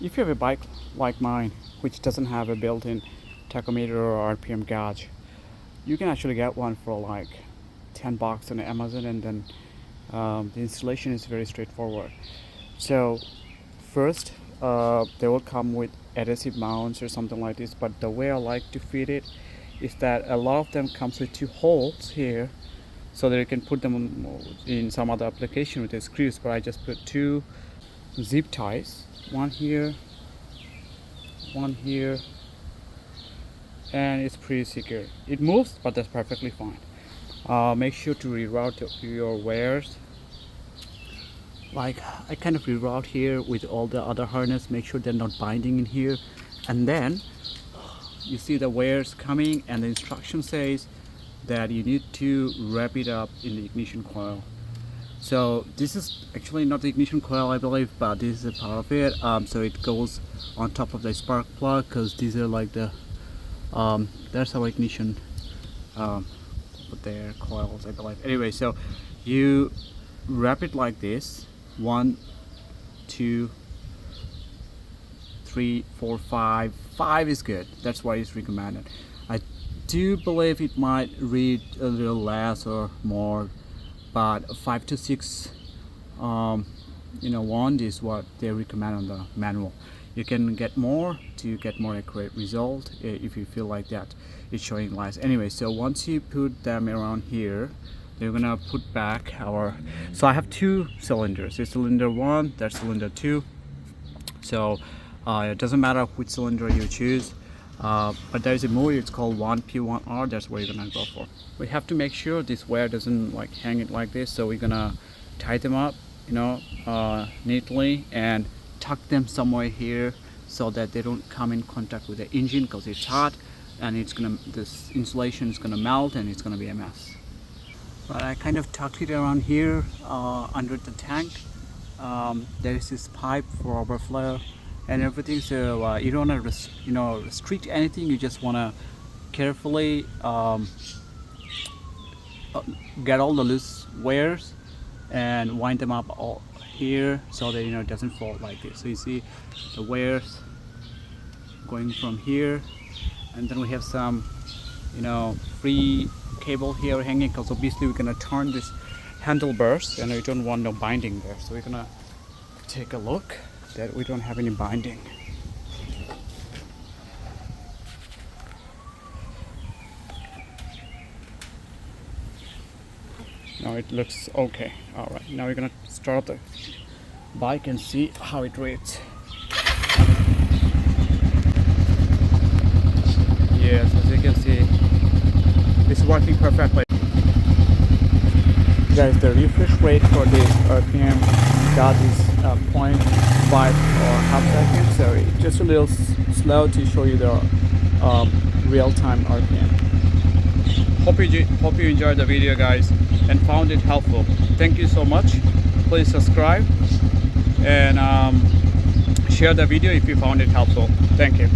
If you have a bike like mine, which doesn't have a built-in tachometer or RPM gauge, you can actually get one for like $10 on Amazon, and then the installation is very straightforward. So first, they will come with adhesive mounts or something like this, but the way I like to fit it is that a lot of them comes with two holes here, so that you can put them in some other application with the screws, but I just put two zip ties, one here, and it's pretty secure. It moves, but that's perfectly fine. Make sure to reroute your wires. Like, I kind of reroute here with all the other harness, make sure they're not binding in here, and then you see the wires coming, and the instruction says that you need to wrap it up in the ignition coil. So this is actually not the ignition coil, I believe, but this is a part of it. So it goes on top of the spark plug, because these are like the there's our ignition with their coils, I believe. Anyway, so you wrap it like this: 1, 2, 3, 4, 5. 5 is good. That's why it's recommended. I do believe it might read a little less or more, but 5 to 6 wand is what they recommend on the manual. You can get more to get more accurate result if you feel like that it's showing less. Anyway, so once you put them around here, they're gonna put back our, so I have two cylinders. There's cylinder 1, that's cylinder 2. So it doesn't matter which cylinder you choose, but there's a mode, it's called 1P1R. that's what you're gonna go for. We have to make sure this wire doesn't like hang it like this, so we're gonna tie them up, neatly, and tuck them somewhere here so that they don't come in contact with the engine, because it's hot and this insulation is gonna melt and it's gonna be a mess. But I kind of tucked it around here under the tank. There is this pipe for overflow and everything, so you don't want to restrict anything. You just want to carefully get all the loose wires and wind them up all here, so that it doesn't fall like this. So you see the wires going from here, and then we have some free cable here hanging, because obviously we're gonna turn this handlebars and we don't want no binding there. So we're gonna take a look that we don't have any binding. Now it looks okay. All right, now we're gonna start the bike and see how it reads. Yes, as you can see, it's working perfectly. Guys, the refresh rate for this RPM gauge is 0.5 or half second, so it's just a little slow to show you the real-time RPM. Hope you enjoyed the video, guys, and found it helpful. Thank you so much. Please subscribe and share the video if you found it helpful. Thank you.